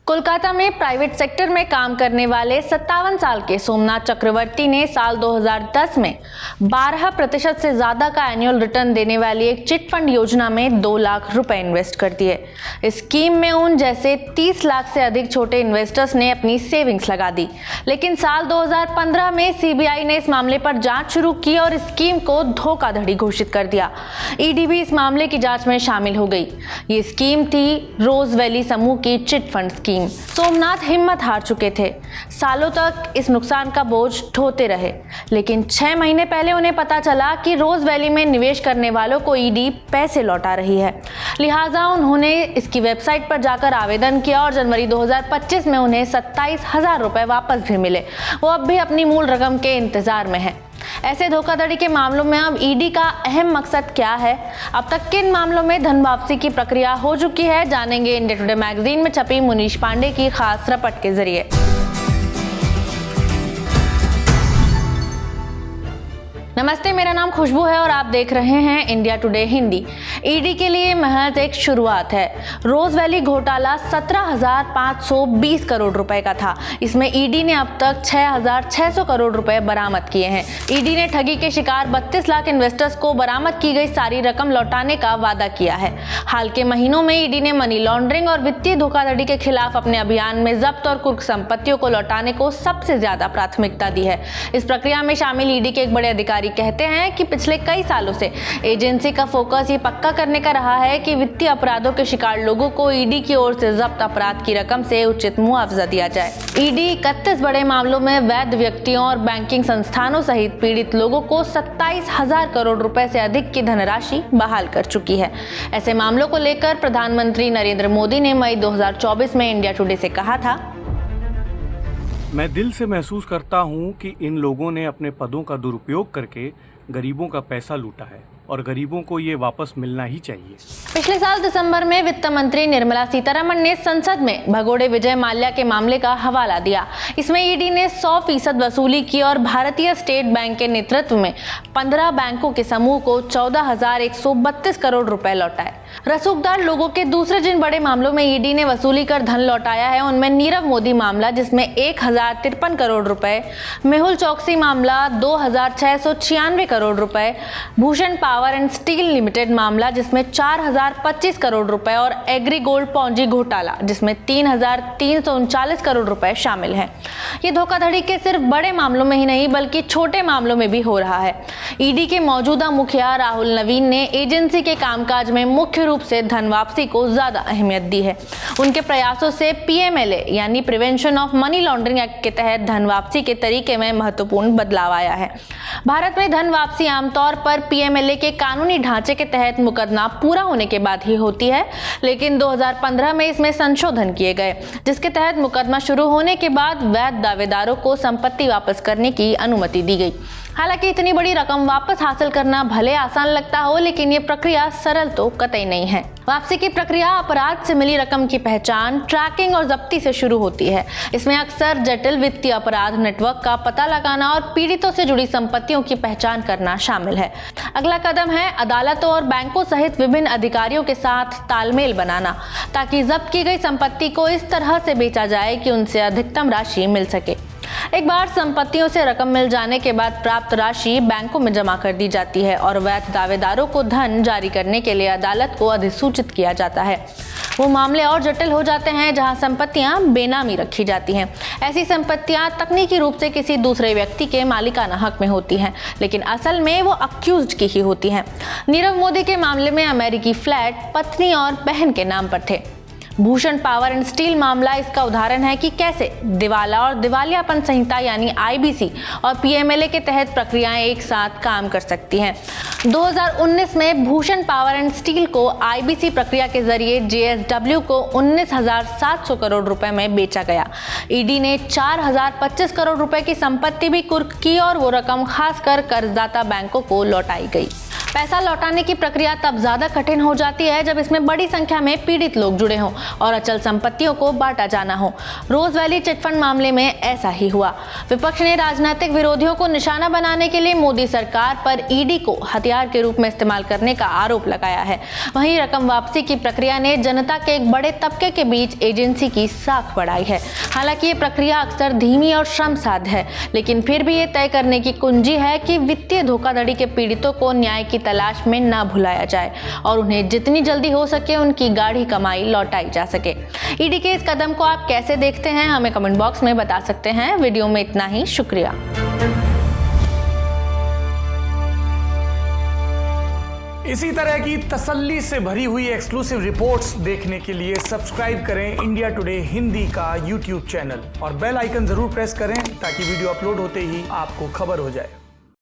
कोलकाता में private sector में काम करने वाले 57 साल के सोमनाथ चक्रवर्ती ने साल 2010 में 12% से ज्यादा का एनुअल रिटर्न देने वाली एक चिट फंड योजना में 2 लाख रुपए इन्वेस्ट कर दिए। इस स्कीम में उन जैसे 30 लाख से अधिक छोटे इन्वेस्टर्स ने अपनी सेविंग्स लगा दी, लेकिन साल 2015 में सीबीआई ने इस मामले पर जांच शुरू की और इस स्कीम को धोखाधड़ी घोषित कर दिया। ईडी भी इस मामले की जांच में शामिल हो गई। ये स्कीम थी रोज वैली समूह की चिट फंड स्कीम। सोमनाथ हिम्मत हार चुके थे, सालों तक इस नुकसान का बोझ ढोते रहे, लेकिन 6 महीने पहले उन्हें पता चला कि रोज वैली में निवेश करने वालों को ईडी पैसे लौटा रही है। लिहाजा उन्होंने इसकी वेबसाइट पर जाकर आवेदन किया और जनवरी 2025 में उन्हें 27,000 रुपए वापस भी मिले। वो अब भी अपनी मूल रकम के इंतजार में है। ऐसे धोखाधड़ी के मामलों में अब ईडी का अहम मकसद क्या है, अब तक किन मामलों में धन वापसी की प्रक्रिया हो चुकी है, जानेंगे इंडिया टुडे मैगजीन में छपी मुनीश पांडे की खास रिपोर्ट के जरिए। नमस्ते, मेरा नाम खुशबू है और आप देख रहे हैं इंडिया टुडे हिंदी। ईडी के लिए महज एक शुरुआत है। रोज वैली घोटाला 17,520 करोड़ रुपए का था। इसमें ईडी ने अब तक 6,600 करोड़ रुपए बरामद किए हैं। ईडी ने ठगी के शिकार 32 लाख इन्वेस्टर्स को बरामद की गई सारी रकम लौटाने का वादा किया है। हाल के महीनों में ईडी ने मनी लॉन्ड्रिंग और वित्तीय धोखाधड़ी के खिलाफ अपने अभियान में जब्त और कुर्क संपत्तियों को लौटाने को सबसे ज्यादा प्राथमिकता दी है। इस प्रक्रिया में शामिल ईडी के एक बड़े अधिकारी कहते हैं कि पिछले कई सालों से एजेंसी का फोकस ये पक्का करने का रहा है कि वित्तीय अपराधों के शिकार लोगों को ईडी की ओर से जब्त अपराध की रकम से उचित मुआवजा दिया जाए। ईडी 31 बड़े मामलों में वैध व्यक्तियों और बैंकिंग संस्थानों सहित पीड़ित लोगों को 27,000 करोड़ रुपए से अधिक की धनराशि बहाल कर चुकी है। ऐसे मामलों को लेकर प्रधानमंत्री नरेंद्र मोदी ने मई 2024 में इंडिया टुडे से कहा था, मैं दिल से महसूस करता हूं कि इन लोगों ने अपने पदों का दुरुपयोग करके गरीबों का पैसा लूटा है और गरीबों को ये वापस मिलना ही चाहिए। पिछले साल दिसंबर में वित्त मंत्री निर्मला सीतारमण ने संसद में भगोड़े विजय माल्या के मामले का हवाला दिया। इसमें ईडी ने 100% वसूली की और भारतीय स्टेट बैंक के नेतृत्व में 15 बैंकों के समूह को 14,132 करोड़ रुपए लौटाए। रसूखदार लोगों के दूसरे जिन बड़े मामलों में ईडी ने वसूली कर धन लौटाया है उनमें नीरव मोदी मामला जिसमें 1,053 करोड़ रुपए, मेहुल चौकसी मामला 2,696 करोड़ रुपए, Bhushan power and steel limited मामला जिसमें 4,025 करोड़ रुपए और एग्री गोल्ड पॉन्जी घोटाला जिसमें 3,339 करोड़ रुपए शामिल हैं। ये धोखाधड़ी के सिर्फ बड़े मामलों में ही नहीं बल्कि छोटे मामलों में भी हो रहा है। ईडी के मौजूदा मुखिया राहुल नवीन ने एजेंसी के कामकाज में मुख्य रूप से धन वापसी को ज्यादा अहमियत दी है। उनके प्रयासों से पीएमएलए यानी prevention of money laundering act के तहत धन वापसी के तरीके में महत्वपूर्ण बदलाव आया है। भारत में धन वापसी आमतौर पर पीएमएलए के कानूनी ढांचे के तहत मुकदमा पूरा होने के बाद ही होती है, लेकिन 2015 में इसमें संशोधन किए गए जिसके तहत मुकदमा शुरू होने के बाद वैध दावेदारों को संपत्ति वापस करने की अनुमति दी गई। हालांकि इतनी बड़ी रकम वापस हासिल करना भले आसान लगता हो, लेकिन ये प्रक्रिया सरल तो कतई नहीं है। वापसी की प्रक्रिया अपराध से मिली रकम की पहचान, ट्रैकिंग और जब्ती से शुरू होती है। इसमें अक्सर जटिल वित्तीय अपराध नेटवर्क का पता लगाना और पीड़ितों से जुड़ी संपत्तियों की पहचान करना शामिल है। अगला कदम है अदालतों और बैंकों सहित विभिन्न अधिकारियों के साथ तालमेल बनाना ताकि जब्त की गई संपत्ति को इस तरह से बेचा जाए कि उनसे अधिकतम राशि मिल सके। एक बार संपत्तियों से रकम मिल जाने के बाद प्राप्त राशि बैंकों में जमा कर दी जाती है और वैध दावेदारों को धन जारी करने के लिए अदालत को अधिसूचित किया जाता है। वो मामले और जटिल हो जाते हैं जहां संपत्तियां बेनामी रखी जाती हैं। ऐसी संपत्तियां तकनीकी रूप से किसी दूसरे व्यक्ति के मालिकाना हक में होती हैं, लेकिन असल में वो अक्यूज्ड की ही होती हैं। नीरव मोदी के मामले में अमेरिकी फ्लैट पत्नी और बहन के नाम पर थे। भूषण पावर एंड स्टील मामला इसका उदाहरण है कि कैसे दिवाला और दिवालियापन संहिता यानी आईबीसी और पीएमएलए के तहत प्रक्रियाएं एक साथ काम कर सकती हैं। 2019 में भूषण पावर एंड स्टील को आईबीसी प्रक्रिया के जरिए जेएसडब्ल्यू को 19,700 करोड़ रुपए में बेचा गया। ईडी ने 4,025 करोड़ रुपए की संपत्ति भी कुर्क की और वो रकम खासकर कर्जदाता बैंकों को लौटाई गई। पैसा लौटाने की प्रक्रिया तब ज्यादा कठिन हो जाती है जब इसमें बड़ी संख्या में पीड़ित लोग जुड़े हों और अचल संपत्तियों को बांटा जाना हो। रोज वैली चिटफंड मामले में ऐसा ही हुआ। विपक्ष ने राजनीतिक विरोधियों को निशाना बनाने के लिए मोदी सरकार पर ईडी को हथियार के रूप में इस्तेमाल करने का आरोप लगाया है। वहीं रकम वापसी की प्रक्रिया ने जनता के एक बड़े तबके के बीच एजेंसी की साख बढ़ाई है। हालांकि ये प्रक्रिया अक्सर धीमी और श्रमसाध्य है, लेकिन फिर भी ये तय करने की कुंजी है कि वित्तीय धोखाधड़ी के पीड़ितों को न्याय की तलाश में न भुलाया जाए और उन्हें जितनी जल्दी हो सके उनकी गाढ़ी कमाई लौटाई जा सके। ईडी के इस कदम को आप कैसे देखते हैं, हमें कमेंट बॉक्स में बता सकते हैं। वीडियो में इतना ही, शुक्रिया। इसी तरह की तसल्ली से भरी हुई एक्सक्लूसिव रिपोर्ट्स देखने के लिए सब्सक्राइब करें इंडिया टुडे हिंदी का यूट्यूब चैनल और बेल आइकन जरूर प्रेस करें ताकि वीडियो अपलोड होते ही आपको खबर हो जाए।